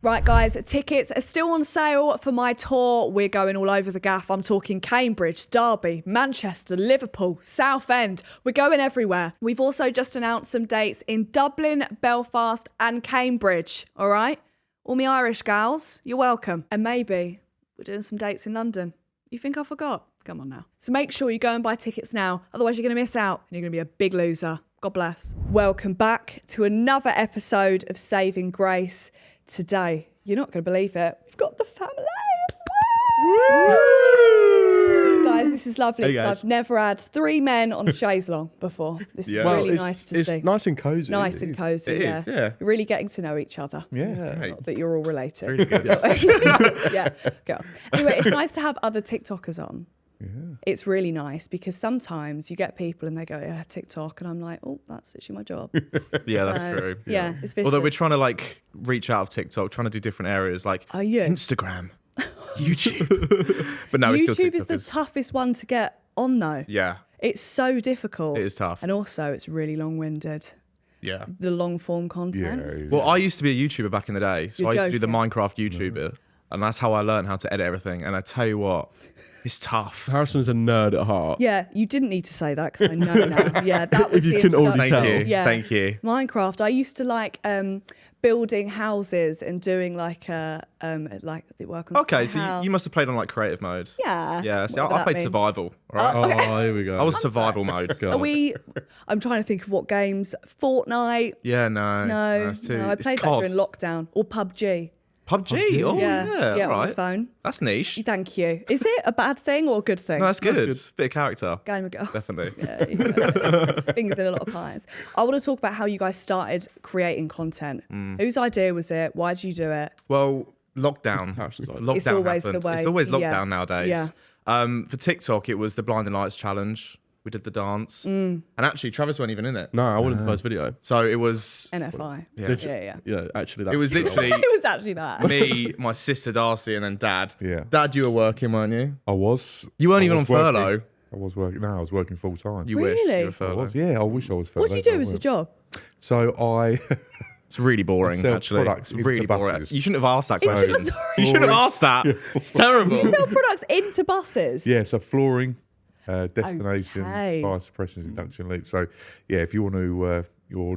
Right, guys, tickets are still on sale for my tour. We're going all over the gaff. I'm talking Cambridge, Derby, Manchester, Liverpool, Southend. We're going everywhere. We've also just announced some dates in Dublin, Belfast and Cambridge, all right? All me Irish gals, you're welcome. And maybe we're doing some dates in London. You think I forgot? Come on now. So make sure you go and buy tickets now. Otherwise, you're going to miss out and you're going to be a big loser. God bless. Welcome back to another episode of Saving Grace. Today, you're not going to believe it, we've got the Familiegh. Guys, this is lovely. Hey guys. I've never had 3 men on a chaise longue before. This is really nice to see. It's nice and cosy. Nice and cosy, It yeah. is, yeah. You're really getting to know each other. Yeah. Not that you're all related. Really good. Yeah, go. Anyway, it's nice to have other TikTokers on. Yeah. It's really nice because sometimes you get people and they go, yeah, TikTok, and I'm like, oh, that's actually my job. Yeah, that's true. Yeah, it's vicious. Although we're trying to like reach out of TikTok, trying to do different areas like Instagram, YouTube. But no, it's still YouTube TikTok. is the toughest one to get on though. Yeah. It's so difficult. It is tough. And also it's really long-winded. Yeah. The long form content. Yeah. Well, I used to be a YouTuber back in the day. So You're I used to do the joking. Minecraft YouTuber. And that's how I learned how to edit everything. And I tell you what, it's tough. Harrison's a nerd at heart. Yeah, you didn't need to say that because I know now. Yeah, that was If you the couldn't already introduction. tell. Thank you. Yeah. Thank you. Minecraft, I used to like building houses and doing like like the work on Okay, so house. you must have played on like creative mode. Yeah. Yeah, see, whatever I that played means. survival. All right? Oh, here we go. I was survival mode. God. Are we? I'm trying to think of what games. Fortnite. Yeah, no. No, that's too, no. I it's played that COD. during lockdown. Or PUBG. PUBG? Oh, yeah. Get on right. the phone. That's niche. Thank you. Is it a bad thing or a good thing? No, that's good. good. Bit of character. Game girl. Definitely. Yeah, you know, fingers in a lot of pies. I want to talk about how you guys started creating content. Whose idea was it? Why did you do it? Well, lockdown. Lockdown It's always happened. the way. It's always lockdown Yeah. nowadays. Yeah. For TikTok, it was the Blinding Lights challenge. We did the dance. And actually, Travis weren't even in it. No, I wanted the first video. So it was... NFI. Yeah. Yeah. Yeah, actually, that's It was literally It was actually that. me, my sister Darcy, and then Dad. Yeah. Dad, you were working, weren't you? I was. You weren't I even on was working- furlough. I was working. No, I was working full time. You wish you Really? were I furlough. was. Yeah, I wish I was furlough. What do you do as a job? So I. It's really boring, I sell actually. products It's really into boring. buses. You shouldn't have asked that Into question. buses. You shouldn't have asked that. It's terrible. You sell products into buses. Yeah, so flooring, destination, Okay. fire suppression, induction loop. So yeah, if you want to,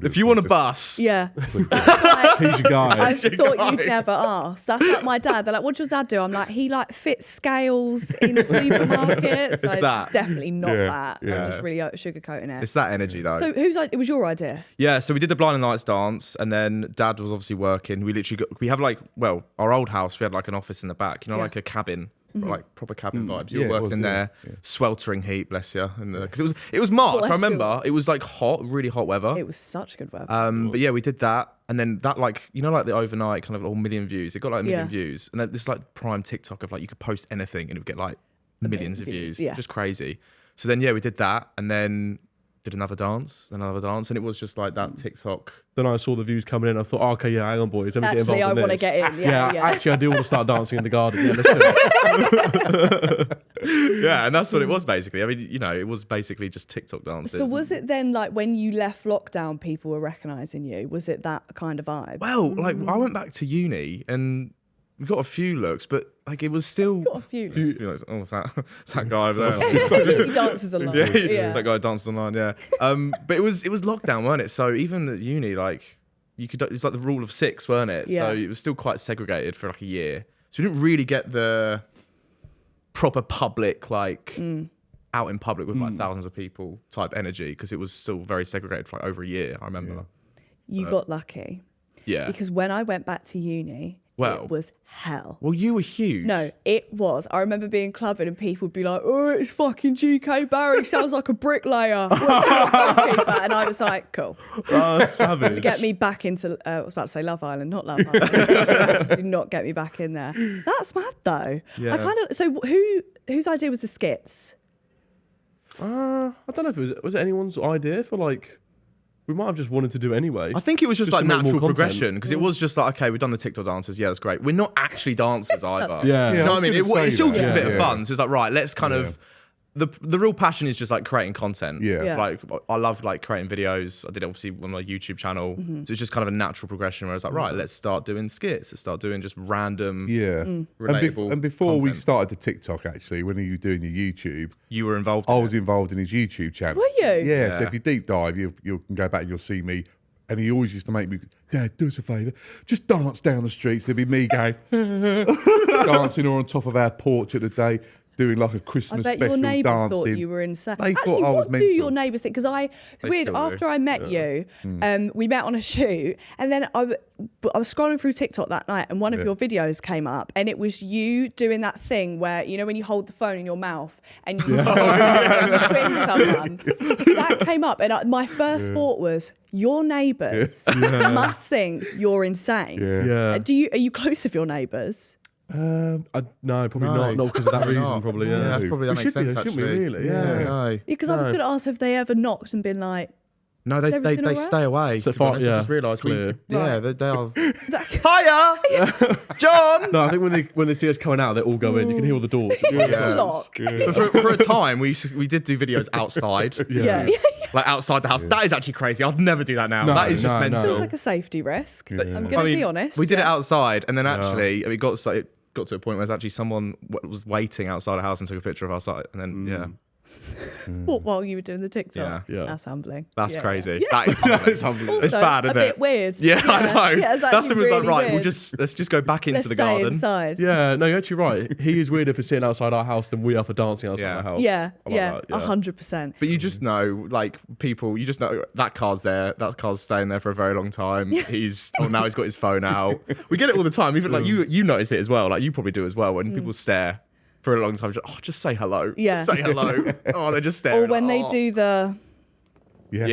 If you want a bus, Yeah. That's like, He's your guy. I thought you'd never ask. That's like my dad. They're like, "What does your dad do?" I'm like, "He like fits scales in supermarkets." So that. it's definitely not Yeah, that. yeah. I'm just really sugarcoating it. it's that energy though. So it was your idea? Yeah, so we did the Blinding Lights dance, and then Dad was obviously working. We literally we have like, well, our old house, we had like an office in the back, you know, Yeah. like a cabin, like proper cabin vibes. You Yeah, were it working was, there, yeah. sweltering heat, bless you, because it was March. Bless I remember it was like hot, really hot weather. It was such good weather. But yeah, we did that, and then that like you know like the overnight kind of all million views. It got like a million Yeah. views, and then this like prime TikTok of like you could post anything and it would get like millions of views, views. yeah. Just crazy. So then yeah, we did that, and then did another dance, and it was just like that TikTok. Then I saw the views coming in. I thought, oh, okay, yeah, hang on, boys. Let me Actually, get I involved in want to this. get in. Yeah. Actually, I do want to start dancing in the garden. Yeah, let's do it. Yeah, and that's what it was basically. I mean, you know, it was basically just TikTok dances. So was it then like when you left lockdown, people were recognising you? Was it that kind of vibe? Well, like I went back to uni and we got a few looks, but like it was still. Got a few. You know, oh, what's that? It's that guy over there. He dances a lot. Yeah, Yeah. that guy dances online. Yeah, but it was lockdown, weren't it? So even at uni, like you could, it was like the rule of 6, weren't it? Yeah. So it was still quite segregated for like a year. So we didn't really get the proper public, like out in public with like thousands of people type energy because it was still very segregated for like over a year. I remember. You got lucky. Yeah. Because when I went back to uni, Well- it was hell. Well, you were huge. No, it was. I remember being clubbing and people would be like, "Oh, it's fucking GK Barry. Sounds like a bricklayer." And I was like, "Cool." Oh, savage. Get me back into. I was about to say Love Island, not Love Island. Do not get me back in there. That's mad though. Yeah. I kind of. So whose idea was the skits? I don't know if it was it anyone's idea for like. We might have just wanted to do it anyway. I think it was just Just like to make more natural content. progression because it was just like, okay, we've done the TikTok dances. Yeah, that's great. We're not actually dancers either. Yeah. You know what I mean? I was gonna It's say still just a that. bit of Yeah. fun. So it's like, right, let's kind of the real passion is just like creating content. Yeah. Yeah. Like I love like creating videos. I did it obviously on my YouTube channel. So it's just kind of a natural progression where I was like, right, let's start doing skits. Let's start doing just random. Yeah. Relatable And before we content. started the TikTok, actually, when you were doing your YouTube, You were involved. I in was it. involved in his YouTube channel. Were you? Yeah. So Yeah. if you deep dive, you can go back and you'll see me. And he always used to make me, Dad, do us a favour, just dance down the streets. There'd be me going, dancing or on top of our porch at the day, doing like a I Christmas bet special your neighbours dancing. thought you were insane. They Actually, thought I was what do your mental. neighbours think? Because it's They weird. still do. After I met you, we met on a shoot, and then I was scrolling through TikTok that night, and one of your videos came up, and it was you doing that thing where when you hold the phone in your mouth and you, you swing someone. That came up, and my first thought was, your neighbours must think you're insane. Yeah. Yeah. Are you close with your neighbours? No, probably No. not because of that Probably reason. not. Probably, Yeah, yeah. that's probably that We makes should be, sense. shouldn't we, Actually, really? Yeah. No. Because I was No. going to ask if they ever knocked and been like, No, they everything all right? stay away. So to be far, honest. yeah, I just realised clear. yeah, Right. they are. that, Hiya, John. No, I think when they see us coming out, they all go in. You can hear all the doors. lock. But for a time, we did do videos outside. Yeah. Like outside the house. That is actually crazy. I'd never do that now. No, that is just no, mental. no. Feels like a safety risk. I'm going to I mean, be honest. We did it Yeah. outside, and then actually it got to a point where actually someone was waiting outside a house and took a picture of our site, and then What, while you were doing the TikTok? Yeah. That's humbling. that's Yeah. crazy. Yeah. That is humbling. Also, It's bad, a isn't bit it? weird. Yeah, I know. Yeah, it's That's actually when it was like, really right, weird. let's just go back into Let's the stay garden. inside. Yeah, no, you're actually right. He is weirder for sitting outside our house than we are for dancing outside Yeah. our house. Yeah, I like yeah, that, yeah. 100%. But you just know, like people, you just know that car's there. That car's staying there for a very long time. Now he's got his phone out. We get it all the time. Even like you notice it as well. Like you probably do as well when people stare for a long time. Just say hello. Yeah. Just say hello. Oh, they're just staring. Or when they Oh. do the, Yeah.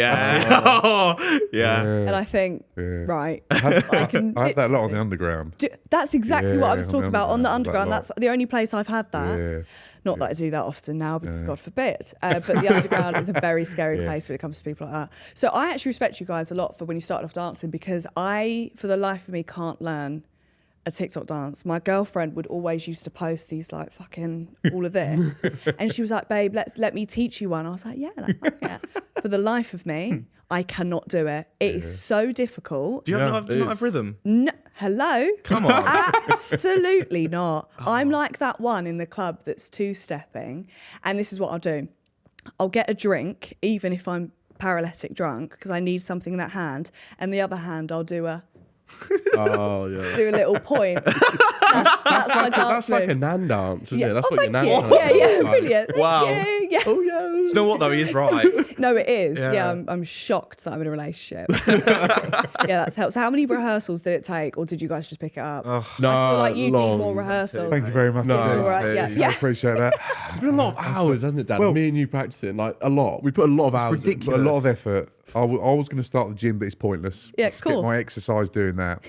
yeah. and I think, Yeah. right, I can have that a lot on the underground. That's exactly what I was Yeah, talking about on the underground. that That's the only place I've had that. Yeah. Not that I do that often now, because God forbid. But the underground is a very scary place when it comes to people like that. So I actually respect you guys a lot for when you started off dancing, because I, for the life of me, can't learn a TikTok dance. My girlfriend would always used to post these like fucking all of this, and she was like, "Babe, let me teach you one." I was like, "Yeah, yeah." For the life of me, I cannot do it. It is so difficult. Do you Yeah, not it have is. rhythm? No, hello? Come on. Absolutely not. I'm like that one in the club that's two-stepping. And this is what I'll do. I'll get a drink, even if I'm paralytic drunk, because I need something in that hand. And the other hand, I'll do a Oh, yeah. little point. That's my dance That's like a move. nan dance, isn't Yeah. it? That's Oh, what your nan thank dance you. Yeah, yeah, is like. brilliant. Thank Wow. you. Yeah. Oh, yeah. Do you know what though? He is right. No, it is. Yeah, Yeah. I'm shocked that I'm in a relationship. Yeah, that's helped. So how many rehearsals did it take, or did you guys just pick it up? No, I feel like you need long. more rehearsals. Thank you very much. No. It's all right. Yeah, I yeah. appreciate that. It's been a lot of hours, hasn't it, Dad? Well- Me and you practicing, like, a lot. We put a lot of hours in. ridiculous. But a lot of effort. I was going to start the gym, but it's pointless. Yeah, of Just get course. my exercise doing that.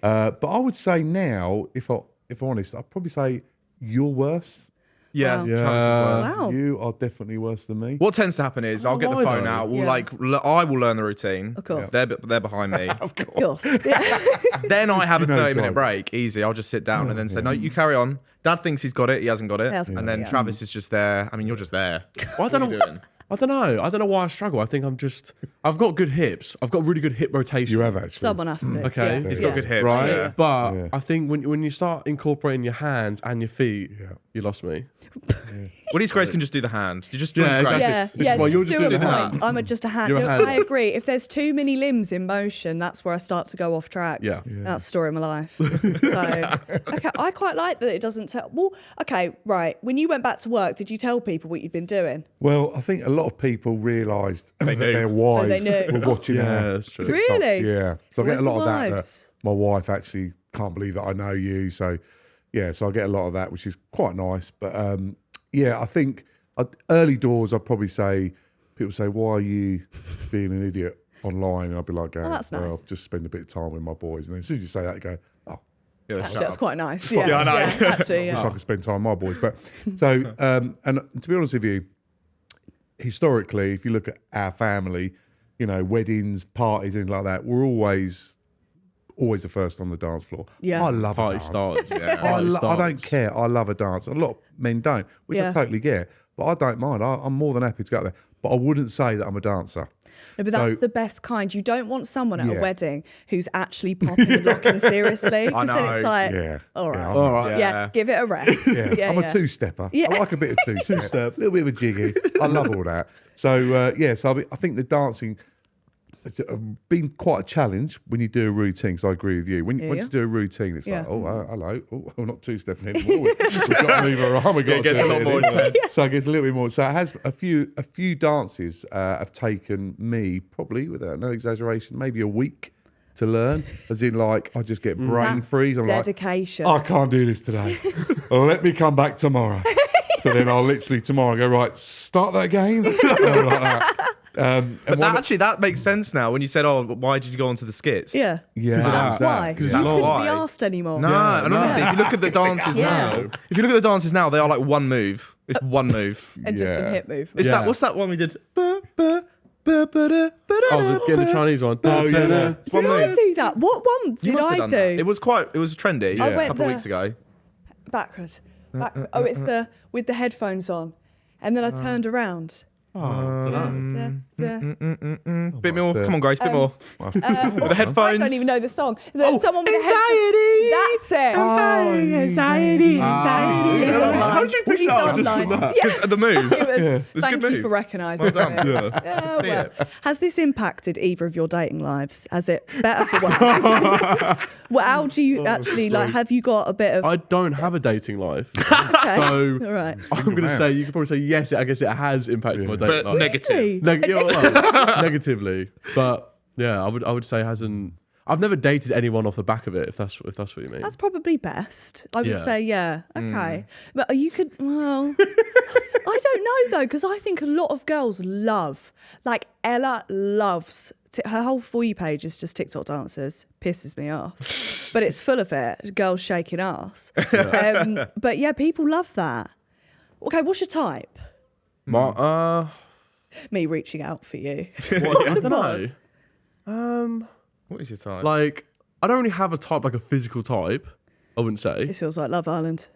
But I would say now, if I'm honest, I'd probably say you're worse. Yeah. Wow. Yeah. Travis is worse. Wow. You are definitely worse than me. What tends to happen is I'll get the why phone though? out. We'll Yeah. I will learn the routine. Of course. They're behind me. Of course. Yeah. Then I have a knows 30-minute right. break. Easy. I'll just sit down and then say, no, you carry on. Dad thinks he's got it. He hasn't got it. He hasn't And got then it, yeah. Travis is just there. I mean, you're just there. Well, I don't What are you know. doing? I don't know. I don't know why I struggle. I think I've got good hips. I've got really good hip rotation. You have actually. Someone has to do it. Okay. Yeah. He's Yeah. got good hips. Right, Yeah. but Yeah. I think when you start incorporating your hands and your feet, Yeah. you lost me. Well, these Grace can just do the hand. You just join Yeah, Grace. exactly. Yeah, Which is yeah. why you're Just just do a doing that. point. I'm just a hand. You're a No, hand. I agree. If there's too many limbs in motion, that's where I start to go off track. Yeah. That's the story of my life. So, okay, I quite like that it doesn't tell. Well, okay, right. When you went back to work, did you tell people what you'd been doing? Well, I think a lot of people realised that knew. their wives they knew. were watching Yeah, our that's true. TikTok. Really? Yeah. So I get Where's a lot the of that. wives? My wife actually can't believe that I know you. So, yeah, so I get a lot of that, which is quite nice. But, yeah, I think early doors, I'd probably say, people say, why are you being an idiot online? And I'd be like, that's nice. well, just spend a bit of time with my boys. And then as soon as you say that, you go, oh, Yeah, Actually, shut that's up. quite nice. Yeah, Yeah, I know. actually, wish yeah. I could spend time with my boys. But so, and to be honest with you, historically, if you look at our family, you know, weddings, parties, things like that, we're always always the first on the dance floor. Yeah. I love a Party dance. starts. Yeah. Party I starts. don't care. I love a dance. A lot of men don't, which Yeah. I totally get. But I don't mind. I'm more than happy to go out there. But I wouldn't say that I'm a dancer. No, but that's So- the best kind. You don't want someone at a Yeah. wedding who's actually popping and locking seriously. 'Cause then know. it's like, Yeah. all right. I'm- All right. Yeah, give it a rest. Yeah. I'm a two-stepper. Yeah. I like a bit of two-step, a little bit of a jiggy. I love all that. So, I think the dancing it's been quite a challenge when you do a routine. So I agree with you. Once you do a routine, it's like, hello. Oh, we're not two-stepping anymore. We've got to move our arm. We've got It gets to a do lot more it. intense. So it gets a little bit more. So it has a few dances have taken me, probably, without no exaggeration, maybe a week to learn. As in, like, I just get brain That's freeze. I'm dedication. like, I can't do this today. Let me come back tomorrow. So then I'll literally tomorrow go, right, start that again. Like that. But that makes sense now when you said, oh, why did you go onto the skits? Yeah. Yeah. So that's why. Because You it's couldn't long. be asked anymore. No, Yeah, and no. honestly, if you look at the dances Yeah. now, they are like one move. It's one move. And just some Yeah. hip movement. It's Yeah. that. What's that one we did? Getting the Chinese one. Oh, yeah. It's one Did I move. do that? What one You did must have I done do? that. It was trendy I a went couple of the- weeks ago. Backwards. Oh, it's the with the headphones on. And then I turned around. Bit more. God. Come on, Grace. Bit more. With the headphones. I don't even know the song. Oh, Someone with anxiety. That's it. Anxiety. It's online. How did you pick It's that up? online. Yeah. Because of the move. It was- It's a Thank good you move. for recognising Well done. it. Yeah. See Well, it. has this impacted either of your dating lives? Has it better for worse? Well, how do you actually like? Have you got a bit of? I don't have a dating life. Okay. So All right. I'm going to say, you could probably say yes, I guess it has impacted my dating But life. negative. Negatively. But yeah, I would say it hasn't. I've never dated anyone off the back of it, if that's what you mean. That's probably best. I would Yeah. say, yeah. Okay. But you could, well, I don't know though, because I think a lot of girls love, like Ella loves, her whole For You page is just TikTok dancers. Pisses me off. But it's full of it. Girls shaking ass. But yeah, people love that. Okay, what's your type? Me reaching out for you. What, I don't know. What is your type? Like, I don't really have a type, like a physical type, I wouldn't say. This feels like Love Island.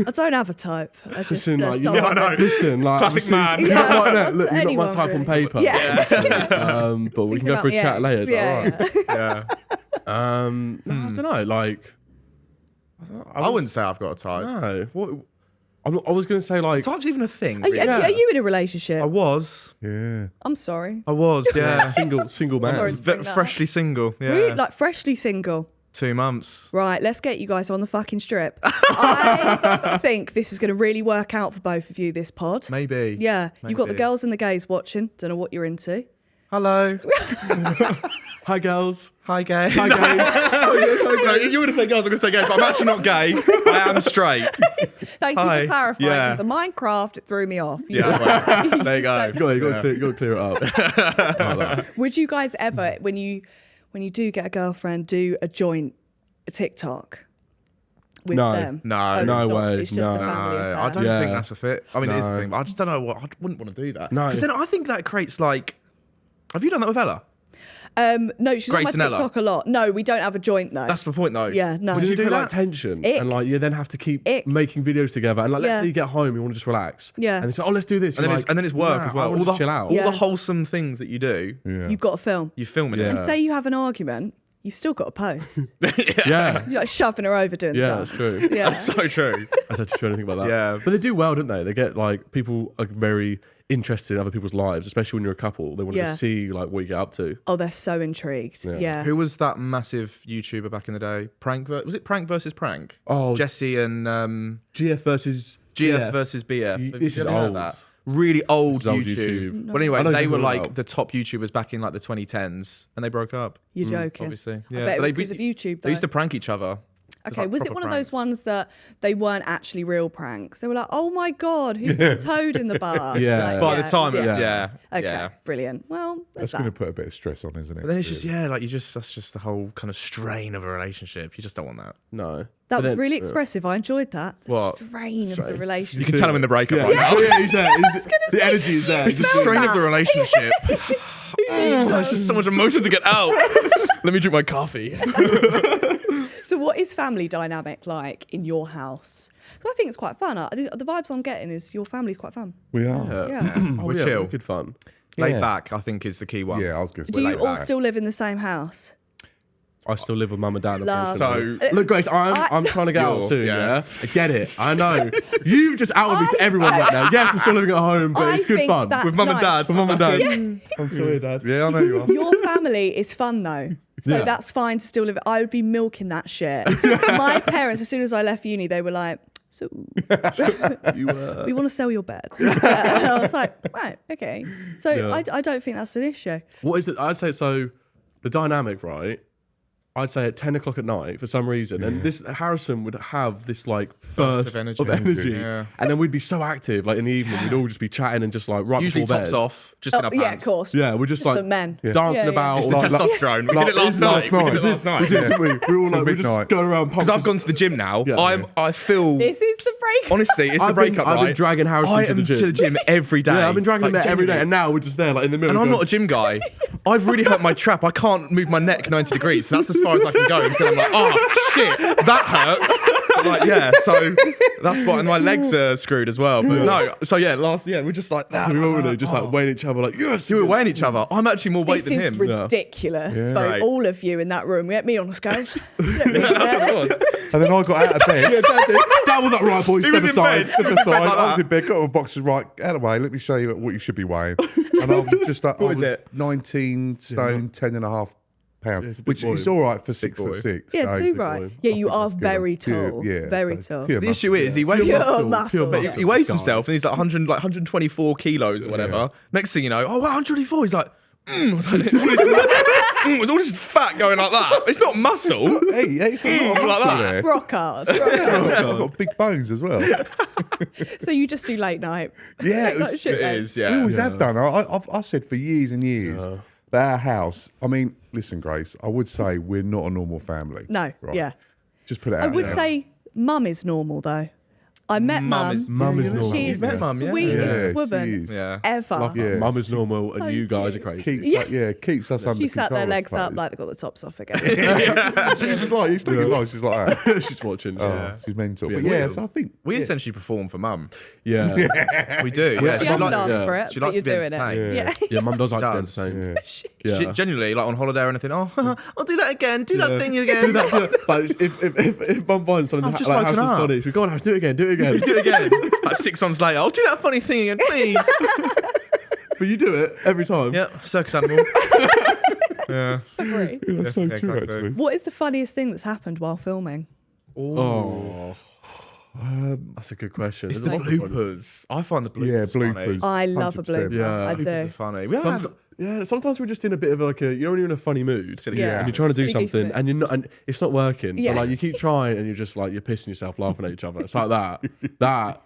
I don't have a type. I just Listen, like, someone I know. that's- Listen, like, Classic obviously, man. You're Yeah, not my, that's look, you're not my anyone, type on really. paper. Yeah. obviously. But we can go for a Thinking chat about later. the Is ex. that all right? Yeah. No, I don't know. Like, I wouldn't say I've got a type. No. What? I was going to say, like, Type's even a thing. Are you, really. are you in a relationship? I was. Yeah. I'm sorry. I was. Yeah. single man. Sorry. Bring that up. Freshly single. Yeah. Really? Like freshly single. 2 months. Right, let's get you guys on the fucking strip. I think this is going to really work out for both of you, this pod. Maybe. Yeah. You've got the Maybe. girls and the gays watching. Don't know what you're into. Hello. Hi, girls. Hi, gay. Hi, guys. If you were to say girls, I'm going to say gay, but I'm actually not gay. I am straight. Thank you Hi. for clarifying. Yeah. The Minecraft, it threw me off. Yeah, well, there you go. You got to clear it up. Like that. Would you guys ever, when you do get a girlfriend, do a joint TikTok with No. them? No. Oh, it's No not. way. It's just No. a family affair. I don't Yeah. think that's a fit. I mean, it is a No. thing, but I just don't know what. I wouldn't want to do that. No. Because then I think that creates like. Have you done that with Ella? No, she's Grace on and my Ella? TikTok a lot. No, we don't have a joint though. That's the point, though. Yeah, no. Would Does you it do create, that? like tension? Ick. And like you then have to keep Ick. making videos together. And like, let's Yeah. say you get home, you want to just relax. Yeah. And it's like, oh, let's do this. And then, You're and then it's work nah, as well. I want to chill out. All Yeah. the wholesome things that you do, Yeah. You've got to film. you film it. Yeah. And say you have an argument, you've still got to post. Yeah. You're like shoving her over doing Yeah, the that's dance. true. Yeah. That's so true. I said to anything about that. Yeah. But they do well, don't they? They get like people are very interested in other people's lives, especially when you're a couple. They want Yeah. to see like what you get up to. Oh, they're so intrigued. Yeah. Yeah. Who was that massive YouTuber back in the day? Was it Prank versus Prank? Oh, Jesse and GF versus GF versus BF. Have This you is ever heard old. that? Really old This is old YouTube. YouTube. But anyway, I know they you're were talking like about. the top YouTubers back in like the 2010s, and they broke up. You're joking. Obviously, I yeah. bet it But was because of YouTube They used though. to prank each other. Okay, was it proper one of pranks. those ones that they weren't actually real pranks? They were like, oh my God, who put a toad in the bar? Yeah. Like, By the time, yeah. yeah. Okay, yeah. brilliant. Well, That's that's going to that. put a bit of stress on, isn't it? But then it's just that's just the whole kind of strain of a relationship. You just don't want that. No. That But was then- really expressive. I enjoyed that. The What? strain of the You relationship. can tell him in the breakup Yeah, right now. yeah, he's there. The energy is there. It's the strain of the relationship. Who There's just so much emotion to get out. Let me drink my coffee. So what is family dynamic like in your house? So I think it's quite fun. The vibes I'm getting is your family's quite fun. We are. Yeah. We're chill. Good fun. Laid Yeah. back, I think, is the key one. Yeah, I was going to Do say. you all still live in the same house? I still live with mum and dad. Love. unfortunately. Look, Grace, I'm trying to get out You're- soon. yeah. Yeah, I get it. I know. You've just outed me to everyone right now. Yes, I'm still living at home, but it's good think fun that's With mum and nice. dad. for mum and dad. Yeah. I'm sorry, Dad. Yeah, I know you are. Your family is fun though. So Yeah. that's fine to still live. I would be milking that shit. My parents, as soon as I left uni, they were like, so You, we want to sell your bed. And I was like, right, okay. So Yeah. I don't think that's an issue. what is it? I'd say so. The dynamic, right? I'd say at 10 o'clock at night for some reason, and this Harrison would have this like burst of energy. Yeah. and then we'd be so active. Like in the evening, we'd all just be chatting and just like right Usually before tops bed. off, just in our pants. Yeah, of course. Yeah, we're just Just like some men. dancing Yeah, yeah. about. It's the all Like- testosterone. We like- did it last night. We did it last night. We did, didn't we? We were all like, we're just Midnight. going around Because I've gone to the gym now. Yeah. I feel... This is the break. Honestly, it's the I've been- breakup, I've been right? dragging Harrison I to am the gym. to the gym every day. Yeah, I've been dragging him Like, there every day, genuinely. and now we're just there, like in the middle. And I'm going, not a gym guy. I've really hurt my trap. I can't move my neck 90 degrees. So that's as far as I can go until I'm like, oh, shit, that hurts. Like, yeah, so that's what, and my legs are screwed as well. But no, so yeah, we're just like that. we all just like weighing each other, like yes, We were weighing each other. I'm actually more weight This than is him. ridiculous. Yeah. Like, Right. all of you in that room. Get me on the scales. Get me in Of there. course. And then I got out of bed. Yeah, Dad was like, right, boys, He step was in aside. bed. Step Step aside, like I was that. in bed, got my boxes right out of the way. Let me show you what you should be weighing. And I was just like, What is it? 19 stone, 10 and a half pounds, Yeah, it's a big which boy. is all right for 6 boy. foot 6. Yeah, so too boy. right. I Yeah, you think are that's good. very tall. Yeah, Very so tall. pure The issue muscle, is he weighs Pure himself. muscle. But Yeah. he weighs himself and he's like 100, like 124 kilos or whatever. Yeah. Next thing you know, oh wow, 124. He's like, I was like, it was all just fat going like that. It's not muscle. Hey, it's a lot of Like muscle that. there. Rock hard. I've got big bones as well. So you just do late night. Yeah, it Like was- shit, It then. is, We yeah. always have done. I said for years and years that our house. I mean, listen, Grace. I would say we're not a normal family. No, Right. yeah. Just put it out. I would there. say mum is normal though. I met Mum mum. is- Mum is normal. She's met the mum, yeah. sweetest Yeah, she woman is. Yeah. ever. Love Yeah. Mum is normal, So and you guys are cute. crazy. Keeps us under She sat control, their I legs up suppose. like they got the tops off again. She's like, you still like, she's like that. She's watching. Oh, Yeah, she's mental. Yeah, But we yeah, do. so I think We yeah. essentially perform for mum. yeah. We do. Yeah. You She haven't likes, asked yeah. for it, She but likes you're to be doing it. entertained. Yeah. Yeah, Mum does like to be Does. entertained. She Yeah. genuinely, like on holiday or anything, oh, I'll do that again. Do that thing again. Do that. But if Mum finds something I've just like woken House is up. funny, she go on, House, do it again, do it again. Do it again. Like 6 months later, I'll do that funny thing again, please. But you do it every time. Yeah, circus animal. Yeah. Agree. That's so Yeah, true, exactly. actually. What is the funniest thing that's happened while filming? Oh. That's a good question. It's There's the lots of ones. bloopers. I find the bloopers Yeah, funny. bloopers. I love a 100%. blooper. Yeah. I Bloopers do. are funny. We haven't had- Yeah, sometimes we're just in a bit of like a, you're in a funny mood. Yeah. And you're trying to do Silly goofy something mood. and you're not, and it's not working. Yeah. But like you keep trying and you're just like, you're pissing yourself laughing at each other. It's like that.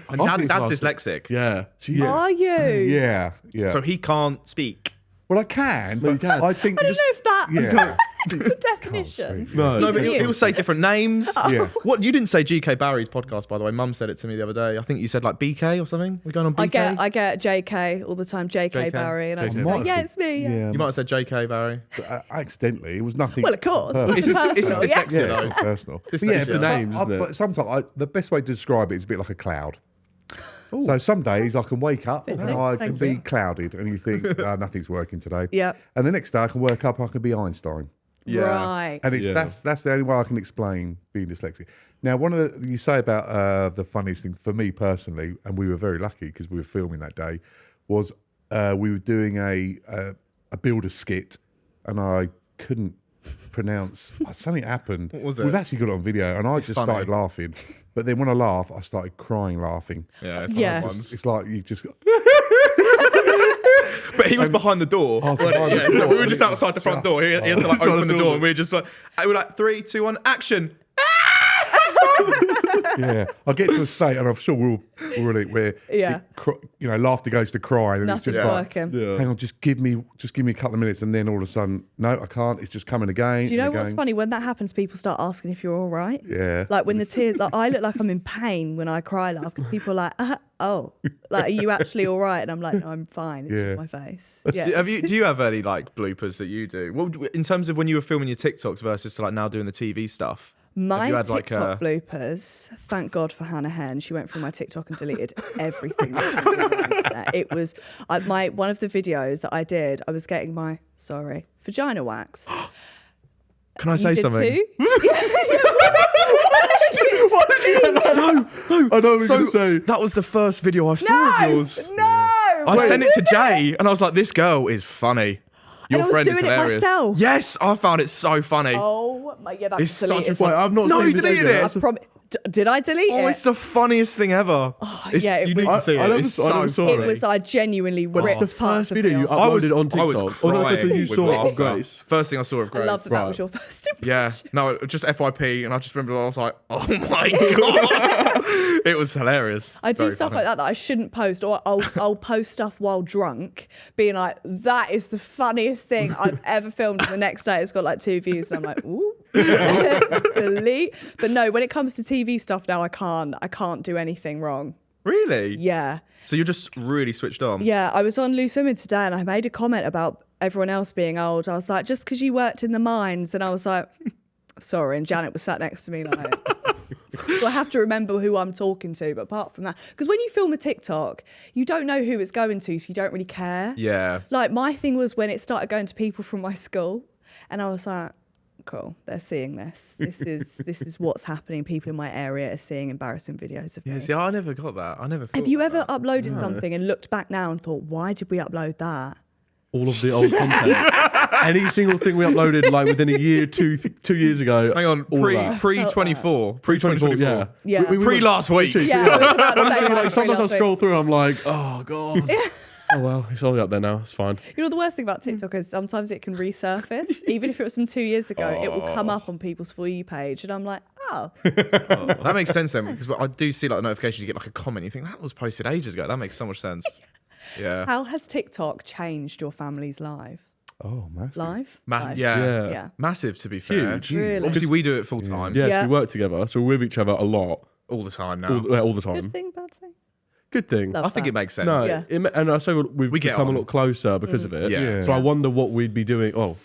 And I think Dad's it's dyslexic. Yeah. Are you? Yeah, yeah. So he can't speak. well, I can, Well, but you can. I think I don't just know if that's yeah, the definition. No. No, but you? he'll say different names. Yeah. What you didn't say GK Barry's podcast, by the way. Mum said it to me the other day. I think you said like BK or something. We're going on BK. I get JK all the time, JK, JK. Barry, and I'm JK just Barry. like, yeah, it's me. Yeah. yeah. You might have said JK Barry. Accidentally, it was nothing. Well, of course. personal. It's just Personal, yeah. dyslexia Yeah, though. it's personal. It's But yeah, the but names, isn't it? but sometimes the best way to describe it is a bit like a cloud. So some days I can wake up and I can Thanks. be clouded, and you think nothing's working today. Yep. And the next day I can wake up, I can be Einstein. Yeah. Right. And it's Yeah. that's the only way I can explain being dyslexic. Now, one of the you say about the funniest thing for me personally, and we were very lucky because we were filming that day, was we were doing a builder skit, and I couldn't pronounce something happened. What was it? We've actually got it on video, and I just funny. started laughing. But then when I laugh, I started crying laughing. Yeah. It's Yeah. one of those ones. It's like you just But he was behind the door. I was Wasn't behind he? the Yeah, so door. we were just outside the front door. He had to like Trying to open the film door, it. and we were just like, we were like 3, 2, 1, action. Yeah, I get to a state, and I'm sure where Yeah. laughter goes to crying, and Nothing's it's just like, working. hang on, just give me a couple of minutes, and then all of a sudden, no, I can't. It's just coming again. Do you know and what's again. funny? When that happens, people start asking if you're all right. Yeah. Like when the tears, like I look like I'm in pain when I cry laugh because people are like, oh, like, are you actually all right? And I'm like, no, I'm fine. It's just my face. Yeah. Do you have any like bloopers that you do? Well, in terms of when you were filming your TikToks versus to like now doing the TV stuff. My you had, like, TikTok bloopers, thank God for Hannah Hen. She went through my TikTok and deleted everything. That she did on the internet. It was one of the videos that I did. I was getting my vagina wax. Can I You say did something? too? Why did you get that? No. I know what you're So gonna say. that was the first video I saw of yours. No. I sent it to Jay, and I was like, "This girl is funny. Your And I was friend is doing it hilarious." myself. Yes, I found it so funny. Oh my, yeah, that's It's such a deleted. fun- Wait, I've not No, seen you the deleted video. it. I did I delete Oh, it? it's the funniest thing ever. yeah, it you need was- to see it. I never It's saw- I so never saw funny. It was, I genuinely But ripped it's the parts first of video me you off. uploaded on I was TikTok. Was that the first crying video you with saw laughter. of Grace? First thing I saw of Grace. I love that that Right. was your first Yeah, impression. no, just FYP, and I just remember I was like, "Oh my god!" It was hilarious. I do Very stuff funny. like that I shouldn't post, or I'll post stuff while drunk, being like, that is the funniest thing I've ever filmed. And the next day it's got like 2 views, and I'm like, ooh, delete. But no, when it comes to TV stuff now, I can't do anything wrong. Really? Yeah. So you're just really switched on. Yeah, I was on Loose Women today and I made a comment about everyone else being old. I was like, just because you worked in the mines. And I was like, sorry. And Janet was sat next to me like, so I have to remember who I'm talking to. But apart from that, because when you film a TikTok, you don't know who it's going to, so you don't really care. Yeah. Like my thing was when it started going to people from my school and I was like, cool, they're seeing this. This is what's happening. People in my area are seeing embarrassing videos of me. Yeah, see, I never got that. I never thought Have you about ever that. uploaded something and looked back now and thought, why did we upload that? All of the old content. Any single thing we uploaded like within a year, 2 years ago. Hang on, all of that. pre 24. Pre 24, yeah. Yeah. Pre last week. Yeah, I was about to say, Honestly, like, sometimes I last week. scroll through, I'm like, oh god. Oh well, it's only up there now. It's fine. You know, the worst thing about TikTok is sometimes it can resurface. Even if it was from 2 years ago, it will come up on people's For You page. And I'm like, oh. That makes sense then, because I do see like notifications. You get like a comment. You think that was posted ages ago. That makes so much sense. Yeah. How has TikTok changed your family's life? Oh, massive. Life? Yeah. Yeah. Massive, to be fair. Huge. Really? Obviously, we do it full time. Yes, Yeah. we work together, so we're with each other a lot, All the time now. all the time. Good thing, bad thing? Good thing. Love I think that. it makes sense. No, Yeah. and I say we've We get become on. a lot closer because of it. Yeah. So I wonder what we'd be doing. Oh,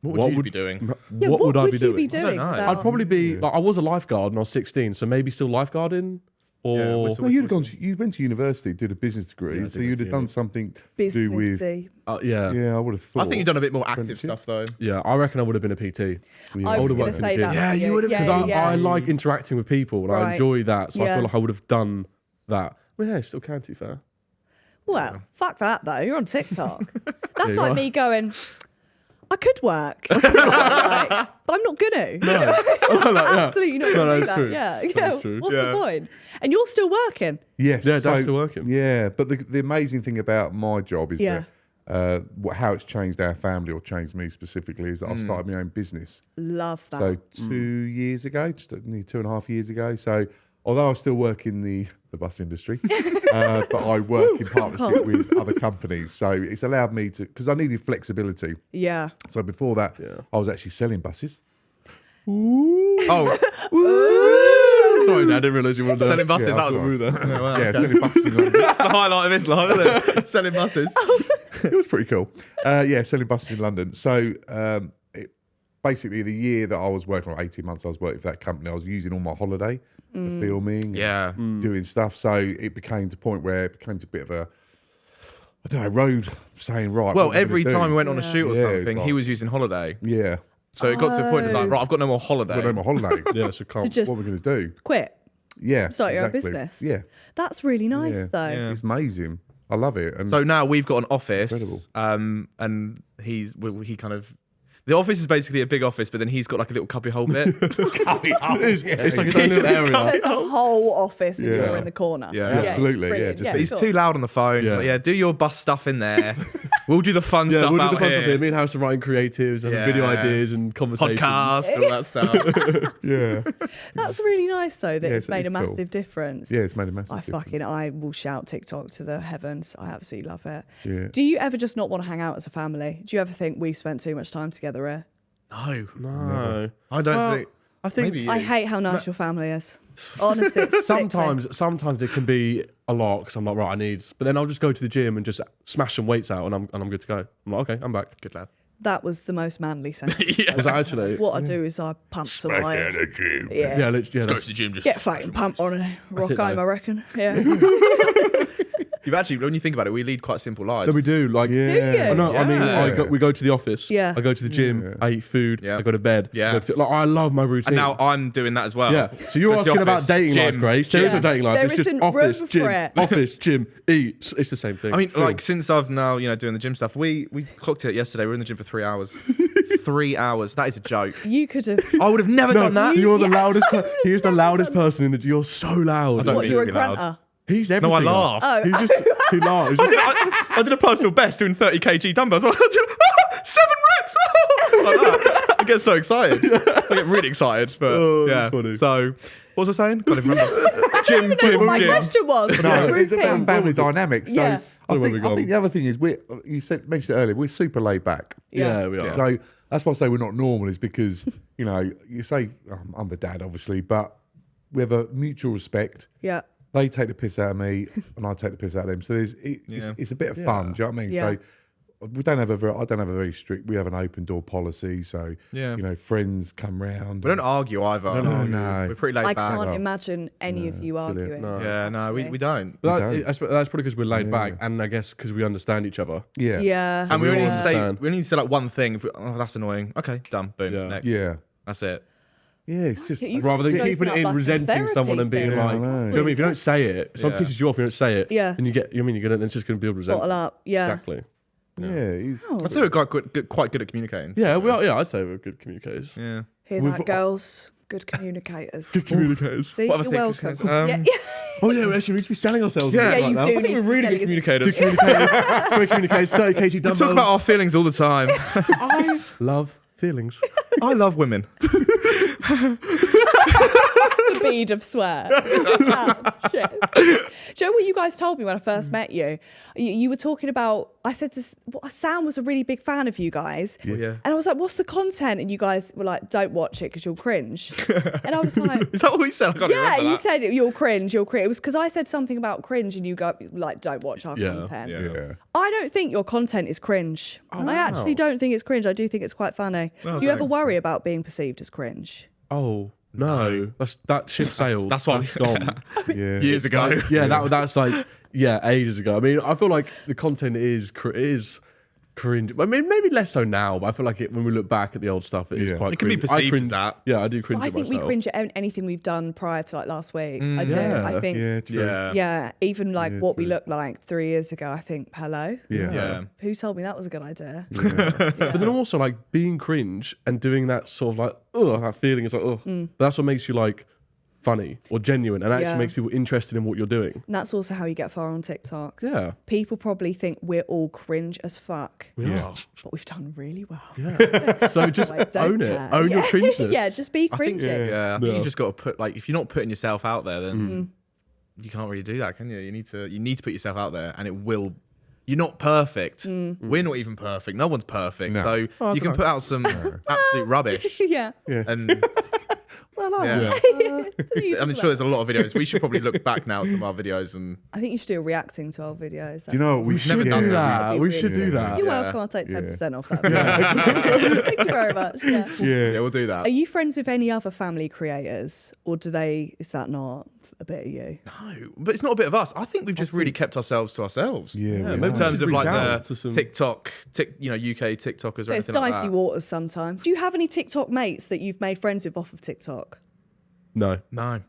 What would you be doing? Yeah, what would I be you doing? be doing? know. without- I'd probably be. Like, I was a lifeguard when I was 16, so maybe still lifeguarding. Or Yeah, whistle- No, you'd have gone. You went to university, did a business degree, Yeah, I so did you'd go have to done something to do with. businessy. yeah. Yeah, I would have thought. I think you've done a bit more active Apprenticeship. stuff though. Yeah, I reckon I would have been a PT. Yeah. I was would've going to worked in the say gym. that. Yeah, you would have, Because I like interacting with people and I Right. enjoy that. So I Yeah. feel like I would have done that. Well, yeah, I still can, to be fair. Well, fuck that though. You're on TikTok. That's Yeah, you like are. me going, I could work, like, but I'm not gonna. No. Absolutely not No, gonna do that's that. true. Yeah, That yeah. is true. What's Yeah. the point? And you're still working. Yes. Yeah, that's still working. Yeah, but the amazing thing about my job is Yeah. that how it's changed our family, or changed me specifically, is that I started my own business. Love that. So 2 years ago, just nearly 2.5 years ago. So although I still work in the bus industry, but I work in partnership with other companies. So it's allowed me to, because I needed flexibility. yeah. So before that, Yeah. I was actually selling buses. Oh, Sorry, Dad, I didn't realise you were there. selling buses. Yeah, that was that's rude. Yeah, selling buses in London. That's the highlight of this life, isn't it? Selling buses. It was pretty cool. Yeah, selling buses in London. So basically, the year that I was working, or 18 months I was working for that company, I was using all my holiday for filming, Yeah. and doing stuff. So it became to a point where it became a bit of a, I don't know, road saying, right. Well, what am I every gonna time do? we went on a shoot or Yeah, it was something, he like- was using holiday. Yeah. So it got to a point, it's like, right, I've got no more holiday. I've got no more holiday. Yeah, so can't. just What are we going to do? quit. Yeah. Start your own exactly. business. Yeah. That's really nice Yeah. though. Yeah. It's amazing. I love it. And So now we've got an office, Incredible. and he kind of, the office is basically a big office, but then he's got like a little cubby hole bit. It's like its own little area. There's a whole office and Yeah. you're in the corner. Yeah. Absolutely, yeah, brilliant. just But he's cool. too loud on the phone. Yeah. He's like, yeah, do your bus stuff in there. We'll do the fun Yeah, stuff we'll do out the fun here. stuff here. Me and House are writing creatives and video Yeah. ideas and conversations. Podcast, all that stuff. Yeah. That's really nice though that Yeah, it's made a it's cool. massive difference. Yeah, it's made a massive difference. I will shout TikTok to the heavens. I absolutely love it. Yeah. Do you ever just not want to hang out as a family? Do you ever think we've spent too much time together here? No. I don't Well, think. I think Maybe you. I hate how nice your family is. Honestly, it's sickly. sometimes it can be a lot because I'm like, right, I need, but then I'll just go to the gym and just smash some weights out and I'm good to go. I'm like, okay, I'm back. Good lad. That was the most manly sentence. Was that actually? What I do is I pump some iron. Yeah. Yeah, literally, yeah. Go That's, to the gym, just Get fucking pump on and rock it, home, though. I reckon. Yeah. You've actually, when you think about it, we lead quite simple lives. no, we do. Like, Yeah. I know. I mean, Yeah. we go to the office. Yeah. I go to the gym. I eat food. Yeah. I go to bed. Yeah. I go to, like, I love my routine. And now I'm doing that as well. yeah. So you're Go to the asking about office, dating life, gym, Grace. There is no gym. dating life. There It's just isn't office, room gym, for it. office, gym, eat. It's the same thing. I mean, like since I've now doing the gym stuff, we clocked it yesterday. We were in the gym for 3 hours. 3 hours. That is a joke. You could have. I would have never done that. You're the loudest. He is the loudest person in the. You're so loud. I don't What, mean you're to a be loud. grunter? He's everything. No, I laugh. Oh. He's just he laughs. He's just- I did a personal best doing 30 kg dumbbells. I did 7 reps. Like that. I get so excited. I get really excited. But Oh, that's yeah. funny. So what was I saying? Can't even remember. Gym. My question was No, it's about routine. family dynamics. So Yeah. I Where think, we I think the other thing is mentioned it earlier, we're super laid back. yeah, we are. So that's why I say we're not normal is because, you say, I'm the dad, obviously, but we have a mutual respect. Yeah. They take the piss out of me and I take the piss out of them. So it's a bit of fun. Do you know what I mean? Yeah. So I don't have a very strict, we have an open door policy. So, Yeah. friends come round. We don't argue either. No. We're pretty laid I back. can't imagine any of you arguing. No. Yeah, no, we don't. But don't. that's probably because we're laid back, and I guess because we understand each other. Yeah. Yeah. And we only all need to say understand. we only need to say like one thing. If we, that's annoying. Okay, done. Boom. Yeah. Next. Yeah. That's it. Yeah. It's just, You Rather than should keeping it open in, up like a resenting therapy someone and being thing. Yeah, like, I know. do you know what I mean? If you don't say it, if someone Yeah. pisses you off, you don't say it. Yeah. Then you're gonna, it's just gonna build resentment. Bottle up. Yeah. Exactly. he's, I'd say we're quite good at communicating. Yeah, we are. Yeah, I'd say we're good communicators. Yeah. Hear We've- that, girls? Good communicators. Good communicators. See, What you're other things welcome. can I say? Yeah, yeah. Oh yeah, actually, we need to be selling ourselves. Yeah, Yeah, right you now. do. I think we're really good communicators. Good communicators. Great communicators. 30 kg We dumbbells. talk about our feelings all the time. I love feelings. I love women. The bead of sweat. Oh, shit. Do you know what you guys told me when I first met you? You were talking about, I said Sam was a really big fan of you guys. Yeah. And I was like, what's the content? And you guys were like, don't watch it because you'll cringe. And I was like, Is that what we said? I can't yeah, remember you that. said you'll cringe. It was because I said something about cringe and you go like, don't watch our Yeah, content. yeah. I don't think your content is cringe. I actually don't think it's cringe. I do think it's quite funny. Oh, do you ever thanks. worry about being perceived as cringe? Oh no, that ship sailed. That's why- gone. yeah. Years ago. Like, yeah, that's like ages ago. I mean, I feel like the content is cringe. I mean, maybe less so now, but I feel like when we look back at the old stuff, it is Yeah. quite. It can be cringe. I perceived as cringe- that. Yeah, I do cringe. I at think we myself. cringe at anything we've done prior to like last week. I do. yeah. I think. Yeah, true. Yeah. Even like Yeah, what we true. looked like 3 years ago, I think, hello? Yeah. Yeah. Who told me that was a good idea? But then also like being cringe and doing that sort of like that feeling is like that's what makes you like funny or genuine and actually Yeah. makes people interested in what you're doing. And that's also how you get far on TikTok. Yeah. People probably think we're all cringe as fuck, Yeah. but we've done really well. Yeah. So just Like, don't own it. care. Own your Yeah. cringeness. Yeah, just be I think, cringy. I think Yeah. you just got to put like if you're not putting yourself out there, then you can't really do that, can you? You need to put yourself out there, and it will. You're not perfect. We're not even perfect. No one's perfect. No. So Oh, I you can don't put out some absolute rubbish, Yeah. and Yeah. I'm sure there's a lot of videos. We should probably look back now at some of our videos and I think you should do a reacting to our videos. Do you know what we never should done Do that. that. That'd We be should really do good. that. You're Yeah. welcome. I'll take Yeah. 10% off that. Thank you very much. Yeah. yeah, we'll do that. Are you friends with any other family creators, or is that not a bit of you? No, but it's not a bit of us. I think we've just really kept ourselves to ourselves. Yeah, we in have. terms of Reach like out the to some- TikTok, UK TikTokers or It's anything like dicey that. waters sometimes. Do you have any TikTok mates that you've made friends with off of TikTok? No. No.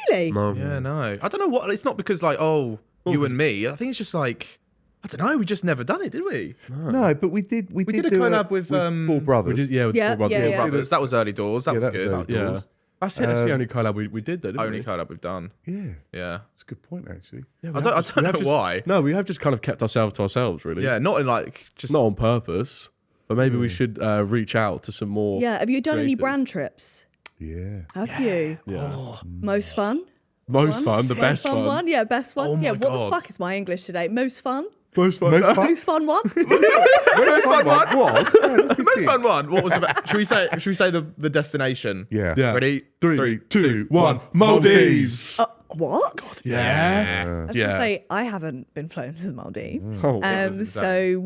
Really? No. Yeah, no. I don't know what. It's not because like, you and me. I think it's just like, I don't know. We just never done it, did we? No, but we did. We did did a do collab with, Four Brothers. We did, with Yeah, Four Brothers. yeah, yeah. Brothers. That was early doors. That was that was good. early Yeah. doors. That's it. That's the only collab we did, though. Didn't Only we? collab we've done. Yeah, Yeah. that's a good point actually. Yeah, I don't know why. No, we have just kind of kept ourselves to ourselves, really. Yeah, not in like just. Not on purpose, but maybe we should reach out to some more. Yeah. Have you done any creators. brand trips? Yeah. Have you? Yeah. Most fun? Most fun, the Most best fun one? Yeah, best one. Oh my yeah, what God. the fuck is my English today? Most fun? Most fun. Most fun. Most fun one? Most fun one was. The most fun one. What was it? Should we say the destination? Yeah. Yeah. Ready? 3, 2, 1. Maldives. What? Yeah. I was gonna say I haven't been flown to the Maldives. Oh, So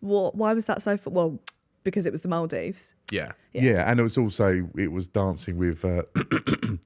why was that so? Well, because it was the Maldives. Yeah. Yeah, and it was dancing with There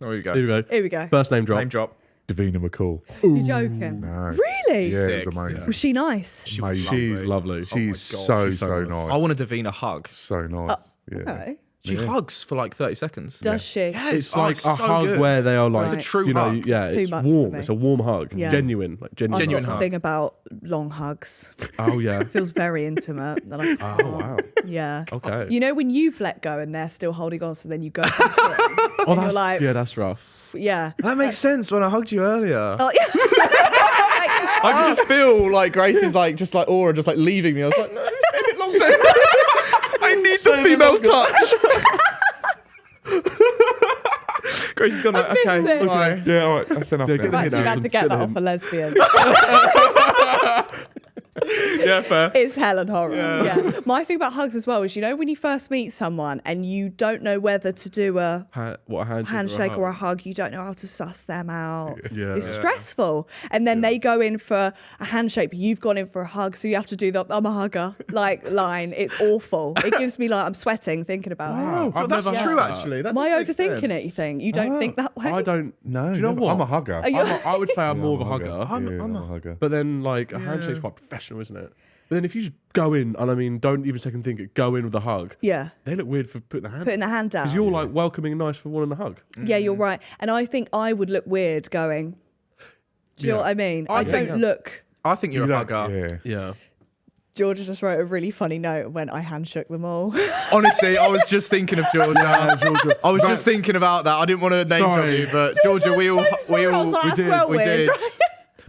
we go. Here we go. Here we go. First name drop. Name drop. Davina McCall. You're joking? No. Really? Yeah, Sick. it was amazing. Was she nice? She's lovely. She's so so nice. nice. I want a Davina hug. So nice. Yeah. Okay. She hugs for like 30 seconds. Does she? It's Oh, like it's a so hug good. where they are like, It's a true you know, hug. yeah, It's too it's much for warm. me. It's a warm hug, Yeah. genuine, like I've genuine. got a hug. thing about long hugs. Oh yeah. Feels very intimate. And I can't. Oh wow. Yeah. Okay. You know when you've let go and they're still holding on, so then you go back in, Oh, and you're that's like, yeah, that's rough. yeah. That makes sense when I hugged you earlier. Oh, yeah. I could just feel like Grace is like just like aura, just like leaving me. I was like, no, stay a bit longer. I need the female touch. Grace has gone like, okay, missed it. bye. Yeah, all right. That's enough. Yeah, now. get the I've hit actually out. had to get Get that him. off a lesbian. Yeah, fair. It's hell and horror. Yeah. My thing about hugs as well is, you know, when you first meet someone and you don't know whether to do a What, a handshake or a hug? hug, you don't know how to suss them out. Yeah. It's stressful. And then they go in for a handshake, but you've gone in for a hug, so you have to do the I'm a hugger line. It's awful. It gives me like I'm sweating thinking about Wow. it. I've That's never true, had that. actually. That Am I does make overthinking sense. it, you think? You don't think that way? I don't. No, Do you know never. what? I'm a hugger. Are you- I would say I'm Yeah, more of a I'm hugger. Yeah, I'm a hugger. But then, like, a handshake's quite professional, isn't it? But then if you just go in, and I mean, don't even second think it, go in with a hug, Yeah. they look weird for putting the hand. Putting the hand down. Because you're like welcoming and nice for wanting a hug. Yeah, you're right. And I think I would look weird going. Do you know Yeah. what I mean? I I think- don't look. I think you're You a don't- hugger. Yeah. Yeah. Georgia just wrote a really funny note when I handshook them all. Honestly, I was just thinking of Georgia. Georgia. I was just thinking about that. I didn't want to name drop Sorry. you, but Georgia, we all, Sorry, I was like, that's well we weird. did.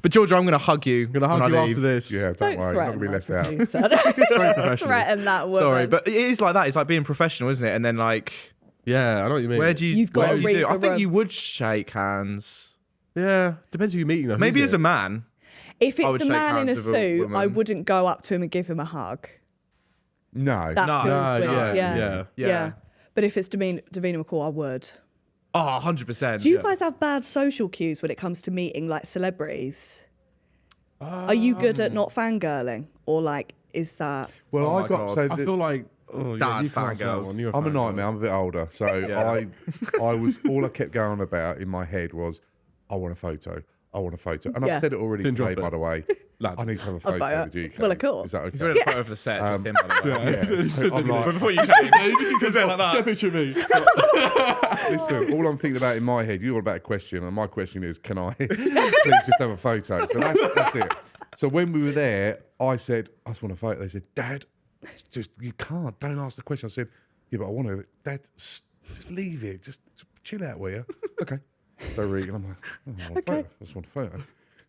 But Georgia, I'm going to hug you. I'm going to hug when you I after leave. this. Yeah, don't, Don't worry. You're not going to be threaten left my out. producer. Very professional. Threaten that woman. Sorry, but it is like that. It's like being professional, isn't it? And then like, Yeah, I know what you mean. where do you? You've got where to do you read do? I the think room. you would shake hands. Yeah, depends who you're meeting though. Maybe is as a man. If I it's would a shake man in a hands with a suit, I woman. wouldn't go up to him and give him a hug. No. That No. feels No, weird. yeah. Yeah. But if it's Davina McCall, I would. Oh, 100%. Do you guys have bad social cues when it comes to meeting like celebrities? Are you good at not fangirling? Or like, is that... Well, Oh I my got God. so I feel like Dad you can't say that fangirls. one. You're I'm a fangirl. nightmare. I'm a bit older, so Yeah. I was all I kept going about in my head was, I want a photo. I want a photo, and Yeah. I've said it already Didn't today, drop by it. the way. Lad. I need to have a I'd photo buy with it. you. Well, of course. Is that He's okay? already put over the set, just him, by the way. Yeah. So I'm like, Before you came, he said like Get a that. picture of me. listen, all I'm thinking about in my head, you're about a question, and my question is, can I please just have a photo? So that's it. So when we were there, I said, I just want a photo. They said, Dad, just you can't. Don't ask the question. I said, yeah, but I want to. Dad, just leave it. Just chill out, will you? Okay. So Regan, I'm like, oh, I want a photo. I just want a photo.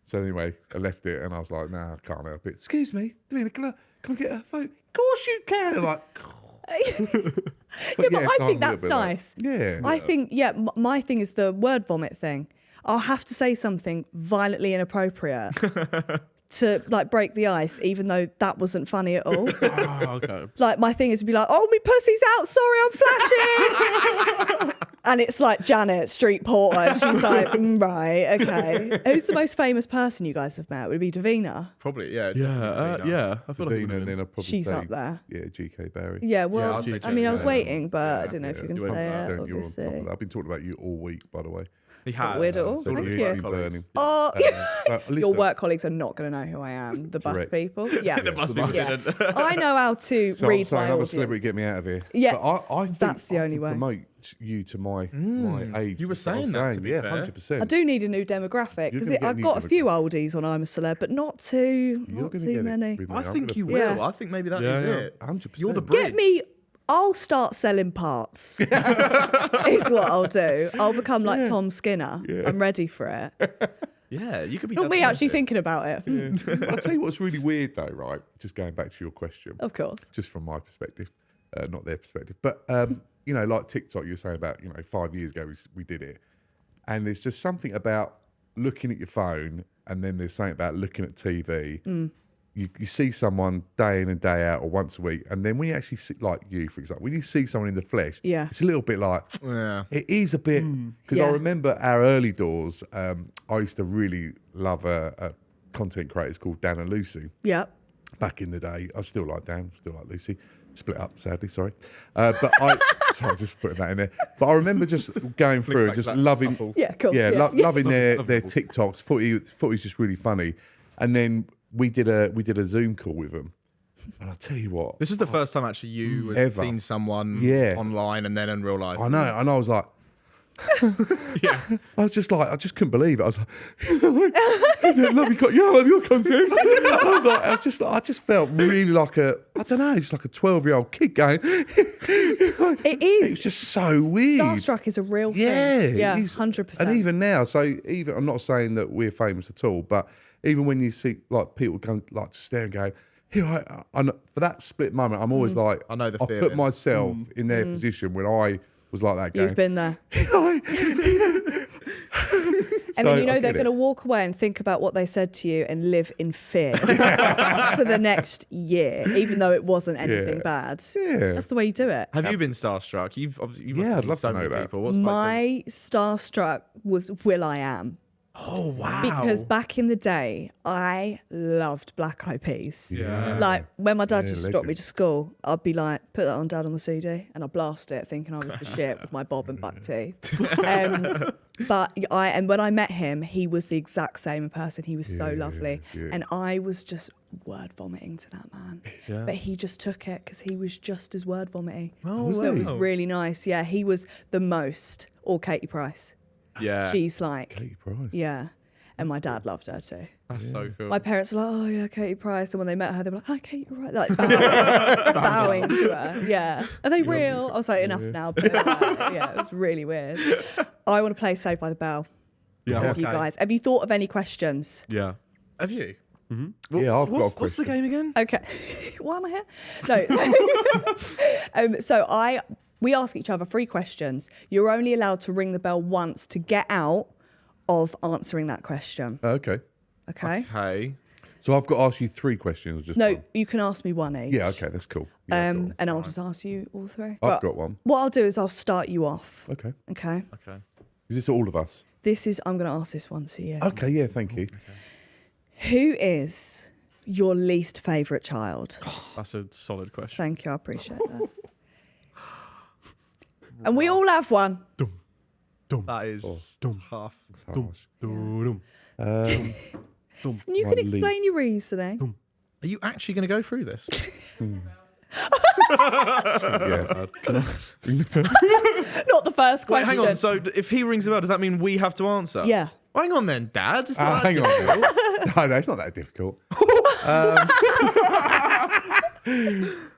So anyway, I left it, and I was like, nah, I can't help it. Excuse me, Davina, can I get a photo? Of course you can. They're like, Yeah, but yeah, I so I'm think a that's little bit like, nice. yeah. I think, my thing is the word vomit thing. I'll have to say something violently inappropriate to like break the ice, even though that wasn't funny at all. Oh, okay. Like my thing is to be like, oh, my pussy's out. Sorry, I'm flashing. And it's like Janet, street porter. And she's like, right, okay. Who's the most famous person you guys have met? Would it be Davina? Probably, yeah. Yeah, definitely yeah. I feel like Davina, and then I'd probably She's say, up there. yeah, GK Barry. Yeah, well, I'll say I mean, I was Janet. waiting, but I didn't know if you can you're say it, 100%, you're on top obviously. of that. I've been talking about you all week, by the way. He not has. weird at all. So Thank you're you. burning. Oh, So, your listen, work colleagues are not going to know who I am. The bus Correct. people. Yeah. The bus people Yeah. didn't. I know how to so I'm read saying my I'm a audience. celebrity, get me out of here. Yeah, But I think that's the I only could way. promote you to my age. You were That's what I saying was that, to be yeah, fair. 100%. I do need a new demographic You're because gonna get a I've new got a few oldies on I'm a Celeb, but not too You're not gonna too get many. it with me. I I'm think gonna you put- will. Yeah. I think maybe that is Yeah, yeah. it. 100%. You're the bridge. Get me I'll start selling parts. Is what I'll do. I'll become like Tom Skinner. I'm ready for it. Yeah, you could be. Not me actually thinking about it. I'll tell you what's really weird though, right? Just going back to your question. Of course. Just from my perspective, not their perspective. But, like TikTok, you were saying about, 5 years ago we did it. And there's just something about looking at your phone, and then there's something about looking at TV. You see someone day in and day out or once a week, and then when you actually see, like you, for example, when you see someone in the flesh, it's a little bit like, it is a bit, because I remember our early doors, I used to really love a content creators called Dan and Lucy. Yeah. Back in the day. I still like Dan, still like Lucy. Split up, sadly, sorry. But sorry, just putting that in there. But I remember just going through, just loving, cool. loving their TikToks. Thought it was just really funny. And then we did a Zoom call with them. And I'll tell you what. This is the first time actually you have seen someone online and then in real life. I know, and I was like, I was just like, I just couldn't believe it. I was like, I love your content. I just felt really like just like a 12-year-old kid going. It is. It was just so weird. Starstruck is a real thing. Yeah, 100%. And even now, I'm not saying that we're famous at all, but even when you see like people going like just staring, going, for that split moment, I'm always like, I know the I feeling. put myself in their position when I was like that. You've been there. And then they're going to walk away and think about what they said to you and live in fear for the next year, even though it wasn't anything bad. Yeah. That's the way you do it. Have you been starstruck? You must I'd love so to know many that. people. What's My starstruck was Will I Am. oh wow! Because back in the day, I loved Black Eyed Peas. Yeah. Like when my dad used to drop legend. me to school, I'd be like, put that on Dad on the CD, and I'd blast it, thinking I was the shit with my bob and buck tee. And when I met him, he was the exact same person. He was so lovely, and I was just word vomiting to that man. Yeah. But he just took it because he was just as word vomity. Oh, So it was really nice. Yeah, he was the most. Or Katie Price. Yeah. She's like, Katie Price. yeah. And my dad loved her too. That's so cool. My parents were like, oh yeah, Katie Price. And when they met her, they were like, hi, Katie Price. Like bowing to her. Yeah. Are they real? I was like, enough now. But yeah, it was really weird. I want to play Saved by the Bell. Yeah. With you guys. Have you thought of any questions? Yeah. Have you? Yeah, I've got a What's the question. game again? Okay. Why am I here? No. We ask each other 3 questions. You're only allowed to ring the bell once to get out of answering that question. Okay. Okay? Okay. So I've got to ask you 3 questions. Or just No, one? you can ask me one each. Yeah, okay, that's cool. Yeah, cool. And I'll just ask you all 3. I've got one. What I'll do is I'll start you off. Okay. Okay? Okay. Is this all of us? I'm going to ask this one to you. Okay, yeah, thank you. Who is your least favourite child? That's a solid question. Thank you, I appreciate that. And we all have one. That is half. Harsh. Dum, And you My can explain your reasoning. Are you actually going to go through this? Yeah. Not the first Wait, question. hang on. So if he rings a bell, does that mean we have to answer? Yeah. Well, hang on then, Dad. It's not that Hang on. No, it's not that difficult.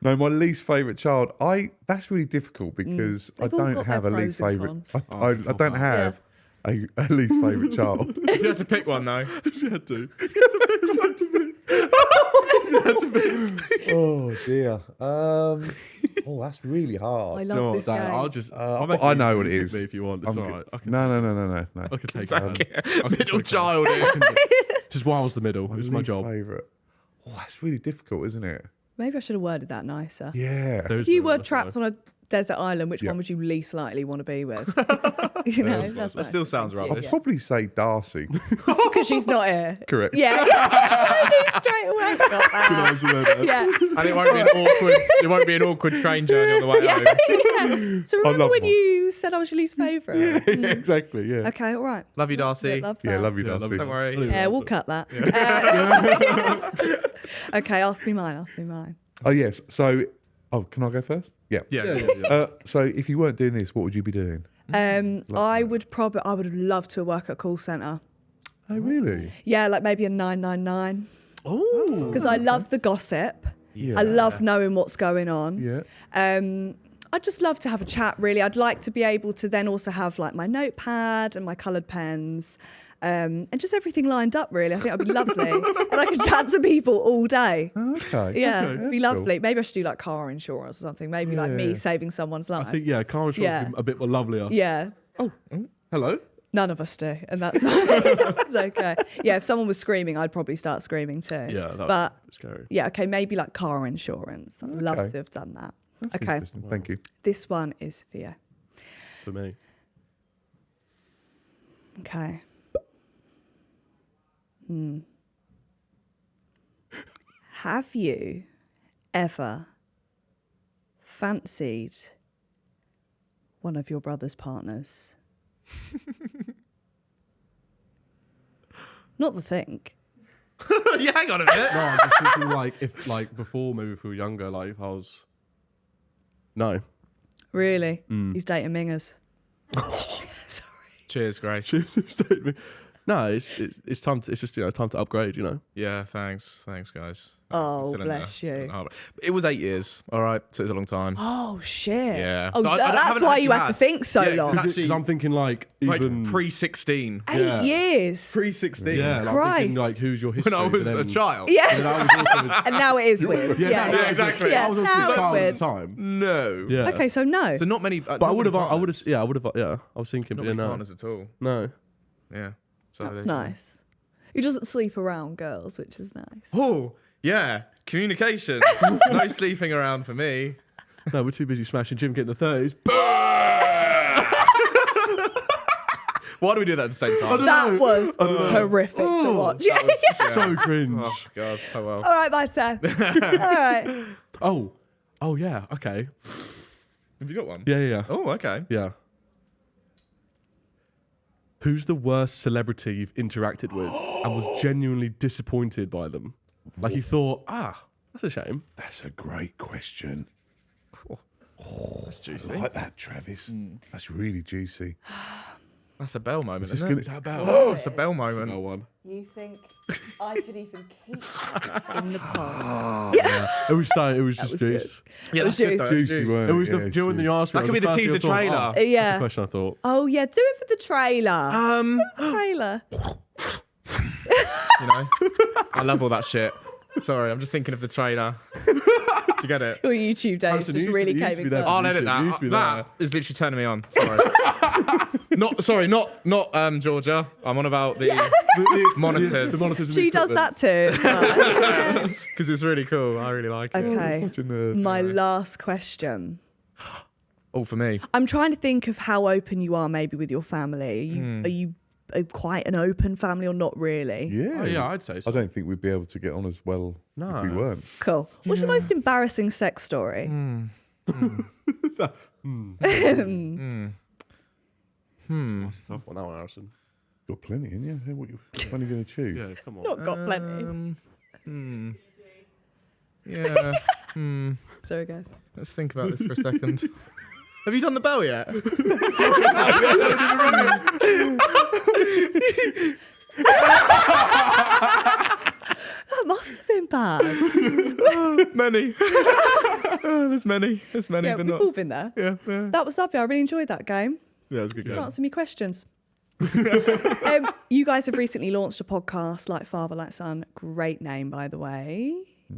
No, my least favourite child. That's really difficult because I They've all don't got have a their least pros and favourite. cons. I don't have a least favourite child. If you had to pick one, though. You had to. Oh dear. That's really I hard. love No, this Dan, game. I'll just. I know what it is. Me if you want. It's I'm all good. right. No. I can take Okay. it. Middle child. Just whilst the middle. It's my Least job. Favourite. Oh, that's really difficult, isn't it? Maybe I should have worded that nicer. Yeah. There is If you no were left trapped side. on a desert island, which Yeah. one would you least likely want to be with? You know, that's That still sounds right. I'd probably say Darcy. Because she's not here. Correct. Yeah. Straight away. Got that. Yeah. And it won't be an awkward. It won't be an awkward train journey on the way home. Yeah. So remember love when mine. you said I was your least favourite? Yeah, exactly. Yeah. Okay, all right. Love you, Darcy. Love Yeah, that. love you, Yeah, Darcy. Don't worry. Yeah, we'll cut that. Okay, ask me mine. Oh yes. So, can I go first? Yeah. Yeah. So, if you weren't doing this, what would you be doing? I would love to work at a call centre. Oh, really? Yeah, like maybe a 999. Oh. Because I love the gossip Yeah. I love knowing what's going on. Yeah. I'd just love to have a chat, really. I'd like to be able to then also have like my notepad and my coloured pens and just everything lined up, really. I think that'd be lovely. And I could chat to people all day. Okay. Yeah, okay, it'd be that's lovely. Maybe I should do like car insurance or something. Maybe like me Yeah. saving someone's life. I think, car insurance Yeah. would be a bit more lovelier. Yeah. Oh, hello. None of us do, and that's that's okay. Yeah, if someone was screaming, I'd probably start screaming too. Yeah, that but was scary. yeah, okay, maybe like car insurance. I'd love Okay. to have done that. That's Okay, interesting. Thank you. this one is for you. For me. Okay. Have you ever fancied one of your brother's partners? Not the thing. Yeah, hang on a minute. No, I'm just thinking like if like before, maybe if we were younger, like if I was. No. Really? He's dating mingers. Cheers, Grace. No, it's time to. It's just time to upgrade. Yeah, thanks, guys. Oh, Still in bless there. you. Still in Heartbreak. It was 8 years. All right, so it was a long time. Oh, shit. Yeah. Oh, So I that's haven't why you actually had to think so Yeah, 'cause long. it's actually- Because I'm thinking like even pre-16. 8 years. Pre-16. yeah, like I'm Christ. thinking like who's your history. When I was but a then- child. but Yeah. then I was also, And now it is weird. yeah, no, exactly. Yeah, I was also now a it's child weird. at the time. No. Yeah. Okay, so no. So not many. But I would have. I was thinking, Not but many no, partners at all. no. Yeah. So That's there you go. nice. He doesn't sleep around girls, which is nice. Oh, yeah. Communication. No sleeping around for me. No, we're too busy smashing Jim, getting the 30s. Why do we do that at the same time? That was horrific to watch. So cringe. Oh, God. Oh, well. All right, my turn. All right. Oh yeah. Okay. Have you got one? Yeah. Oh, okay. Yeah. Who's the worst celebrity you've interacted with and was genuinely disappointed by them? Like you thought, that's a shame. That's a great question. That's juicy. I like that, Travis. That's really juicy. That's a bell moment, this isn't gonna- it? Is that about? It's a bell No moment. one. You think I could even keep in the pod? Oh, It was just was juice. Yeah, that's Juicy. good, though. That's Juicy juice. word. It was yeah, the during the juicy. ask me. That could be the teaser trailer. That's Yeah. the question I thought. Oh, yeah, do it for the trailer. Trailer. You know, I love all that shit. Sorry, I'm just thinking of the trailer. Do you get it? Your YouTube days Harrison, just you really used to came be in there. clutch. I'll You edit used to be that. That is literally turning me on. Sorry. not Georgia. I'm on about the monitors. The monitors. and She the does equipment. that too. Because it's really cool. I really like it. Okay. Such a nerd. My last question. All for me. I'm trying to think of how open you are maybe with your family. Are you quite an open family or not really? Yeah. Oh, yeah, I'd say so. I don't think we'd be able to get on as well if we No. weren't. Cool. What's your most embarrassing sex story? That's a tough one, now, Harrison. Got plenty, in you? What you when are you going to choose? Yeah, come on. Not got plenty. Yeah. Sorry, guys. Let's think about this for a second. Have you done the bell yet? That must have been bad. Many. There's many, Yeah, but we've not. all been there. Yeah. That was lovely. I really enjoyed that game. Yeah, it's a good You game. answer me questions. You guys have recently launched a podcast, Like Father, Like Son. Great name, by the way.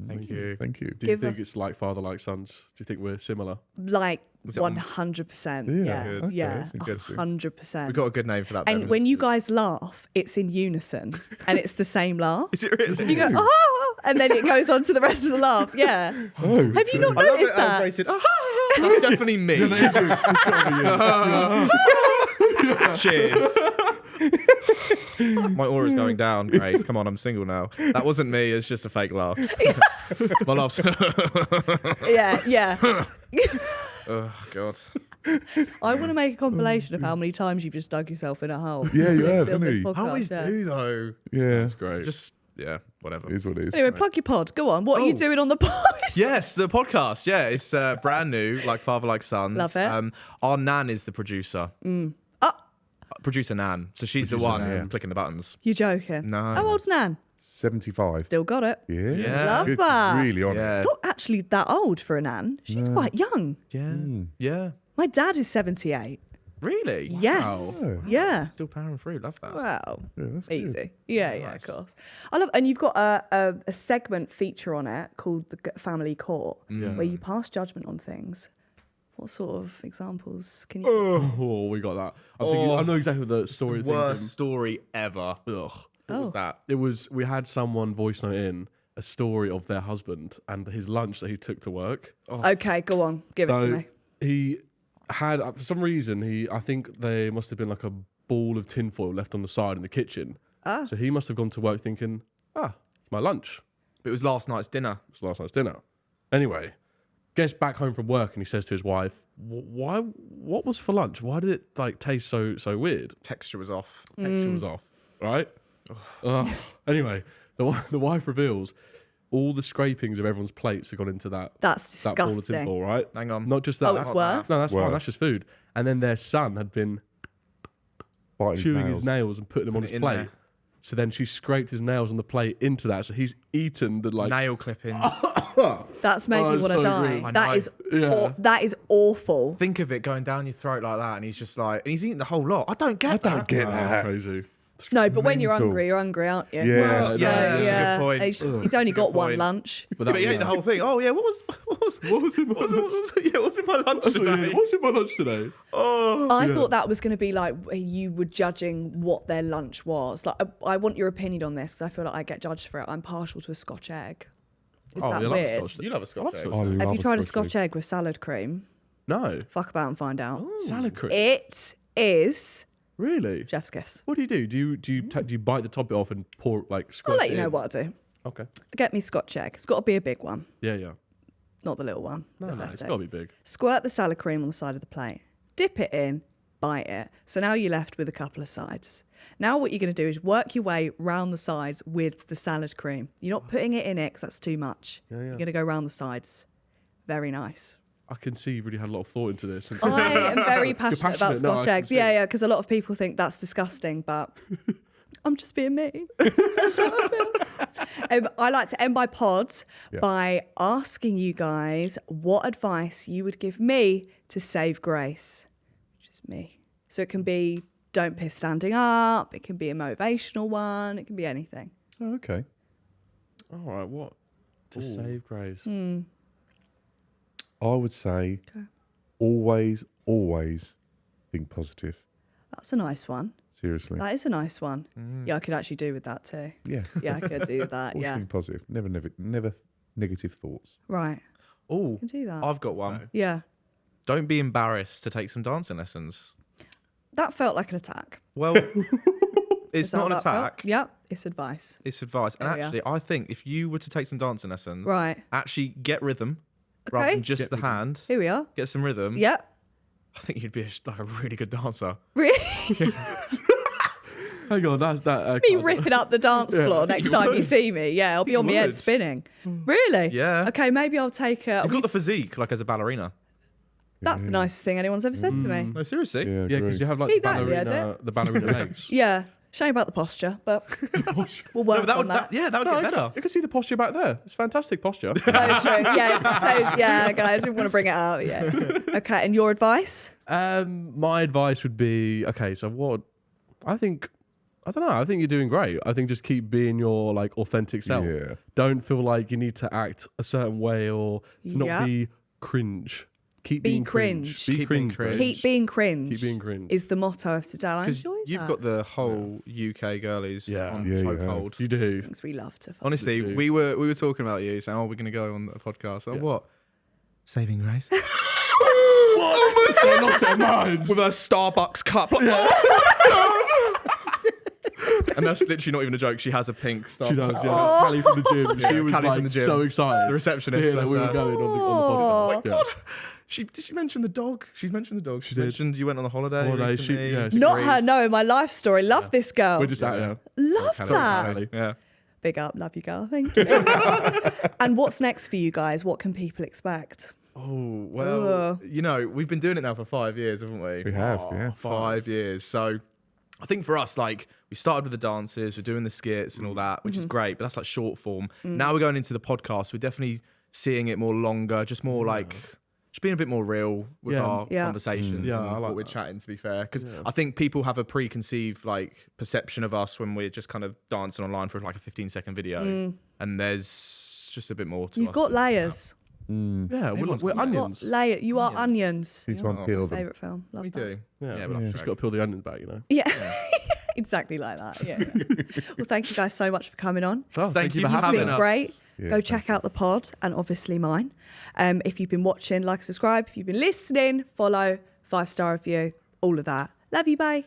Thank you. Thank you. Do you Give think us- it's like father, like sons? Do you think we're similar? Like it on- 100%. Yeah, Yeah, okay, yeah, that's interesting. 100%. We've got a good name for that. And Ben. when you guys laugh, it's in unison, and it's the same laugh. Is it really? You go, oh, and then it goes on to the rest of the laugh. Yeah. Oh, Have you not I love noticed it how that? Grace said, that's definitely me. Cheers. My aura's going down, Grace. Come on, I'm single now. That wasn't me. It's just a fake laugh. My laugh's. Yeah. Oh God. I want to make a compilation of how many times you've just dug yourself in a hole. Yeah, you have, Still this haven't you? podcast, I always yeah. do though. yeah. That's great. Just whatever. It is what it is. Anyway, plug your pod. Go on. What are you Oh. doing on the pod? Yes, the podcast. Yeah, it's brand new, like Father, Like Sons. Love it. Our Nan is the producer. Oh, Producer Nan. So she's the Producer one Nan. clicking the buttons. you're joking. No. How old's Nan? 75. Still got it. Yeah. Yeah. Love Good. that. Really honest. Yeah. It's not actually that old for a nan. She's quite young. Yeah. Yeah. My dad is 78. Really? Yes. Wow. Yeah. Still powering through. Love that. Wow. Yeah, that's good. Easy. Yeah, yeah, of Nice. course. I love, and you've got a segment feature on it called the Family Court, where you pass judgment on things. What sort of examples can you? Oh, we got that. I'm thinking, I know exactly the story. Worst story ever. Ugh. What Oh. was that? It was, we had someone voice note in a story of their husband and his lunch that he took to work. Okay, go on, give it to me. He had, for some reason, I think there must have been like a ball of tinfoil left on the side in the kitchen. Ah. So he must have gone to work thinking, it's my lunch. It was last night's dinner. It's last night's dinner. Anyway, gets back home from work and he says to his wife, "Why? What was for lunch? Why did it like taste so weird? Texture was off. Texture was off, right?" Anyway, the wife reveals all the scrapings of everyone's plates have gone into that That's that ball of disgusting. tinfoil, right? Hang on. Not just that. Oh, it's worse? No, that's fine. Worse. That's just food. And then their son had been Biting chewing nails. his nails and putting them on Put his it in plate. there. So then she scraped his nails on the plate into that. So he's eaten the like. Nail clippings. That's making me it's want to so die. grim. I That know. is Yeah. that is awful. Think of it going down your throat like that, and he's just like, and he's eating the whole lot. I don't get that. don't get Oh, that. that's crazy. No, but when you're mental. hungry, aren't you? Yeah. So, Yeah, that's a good point. He's only got Good one point. lunch. But But he ate the whole thing. Oh yeah, what was in my what's in my lunch today? What's in my lunch today? Oh, I thought that was going to be like you were judging what their lunch was. Like, I want your opinion on this because I feel like I get judged for it. I'm partial to a Scotch egg. Is that I love weird? Scotch. you love a Scotch egg. I love Have you tried a Scotch Scotch egg with salad cream? No. Fuck about and find out. Salad cream. It is Really? chef's kiss. What do you do? Do you bite the top bit off and pour like squirt I'll let you it know in? what I do. Okay. Get me Scotch egg. It's got to be a big one, Yeah. not the little one. No, it's pathetic. got to be big. Squirt the salad cream on the side of the plate. Dip it in, bite it. So now you're left with a couple of sides. Now what you're going to do is work your way round the sides with the salad cream. You're not putting it in it because that's too much. Yeah. You're going to go round the sides. Very nice. I can see you've really had a lot of thought into this. I am very passionate about passionate. No, I Scotch can eggs. see. Yeah, because a lot of people think that's disgusting, but I'm just being me. That's how I feel. I like to end my pod by asking you guys what advice you would give me to save grace, which is me. So it can be don't piss standing up. It can be a motivational one. It can be anything. Oh, okay. All right, what? To save grace. I would say Okay. always think positive. That's a nice one. Seriously. That is a nice one. Yeah, I could actually do with that too. Yeah. Yeah, I could do that. Always Yeah. think positive. Never negative thoughts. Right. Oh, I can do that. I've got one. Yeah. Don't be embarrassed to take some dancing lessons. That felt like an attack. Well, Is it's that not an what that felt? attack. Yep, it's advice. It's advice. And There we are. actually, I think if you were to take some dancing lessons, Right. actually get rhythm rather Okay. than just the hand. Here we are. Get some rhythm. Yep. I think you'd be like a really good dancer. Really? Hang on, that. Me ripping up the dance floor next time you see me. Yeah, I'll be You on my head would. spinning. Really? Yeah. Okay, maybe I'll take a. You've got the physique like as a ballerina. That's the nicest thing anyone's ever said to me. No, seriously. Yeah, Yeah, agree. because you have like Keep that in the the ballerina legs. Yeah. Shame about the posture, but we'll work No, but that on would, that. that would No, get better. you can see the posture back there. It's fantastic posture. So true. Yeah. So yeah, okay, I didn't want to bring it out. Yeah. Okay, and your advice? My advice would be so what? I don't know. I think you're doing great. I think just keep being your like authentic self. Yeah. Don't feel like you need to act a certain way or to not Yeah. be cringe. Keep Be being cringe. cringe. Be Keep being cringe. cringe. Keep being cringe. Keep being cringe. Is the motto of today. I Because enjoy you've that. got the whole UK girlies Yeah. on Yeah, you have. chokehold. You do. Things we love to. Fuck. Honestly, do. we were talking about you, saying, "Oh, we're going to go on a podcast." Oh, Yeah. what? Saving Grace. They lost their minds. With a Starbucks cup. Like, and that's literally not even a joke. She has a pink Starbucks. She does, yeah. Oh. Callie from the gym. She was Callie like from the gym. so excited. The receptionist, to hear that that's we were her. going on the podcast. Did she mention the dog? She's mentioned the dog. She did. mentioned you went on a holiday. Holiday, recently. she Not Greece. her knowing my life story. Love this girl. We're just out here. Love Callie, that. Callie. Yeah. Big up. Love you, girl. Thank you. And what's next for you guys? What can people expect? Oh, well, Ugh. you know, we've been doing it now for 5 years, haven't we? We have, yeah. 5 years. So I think for us, like, we started with the dances, we're doing the skits and all that, which is great, but that's like short form. Now we're going into the podcast. We're definitely seeing it more longer, just more like, just being a bit more real with our conversations Yeah, and I like what we're that. chatting, to be fair. Because I think people have a preconceived like perception of us when we're just kind of dancing online for like a 15-second video. And there's just a bit more to You've us got than that. layers. Yeah, Everyone's we're got onions. Layer. You are onions. Each one peel them. Favourite film. Love We that. do. Yeah, but just got to peel the onions back, you know. Yeah. Exactly like that. Yeah. Well, thank you guys so much for coming on. Oh, Thank you for for You've having been us. great. Yeah, Go thank check out the pod and obviously mine. If you've been watching, like, subscribe. If you've been listening, follow, 5-star review, all of that. Love you, bye.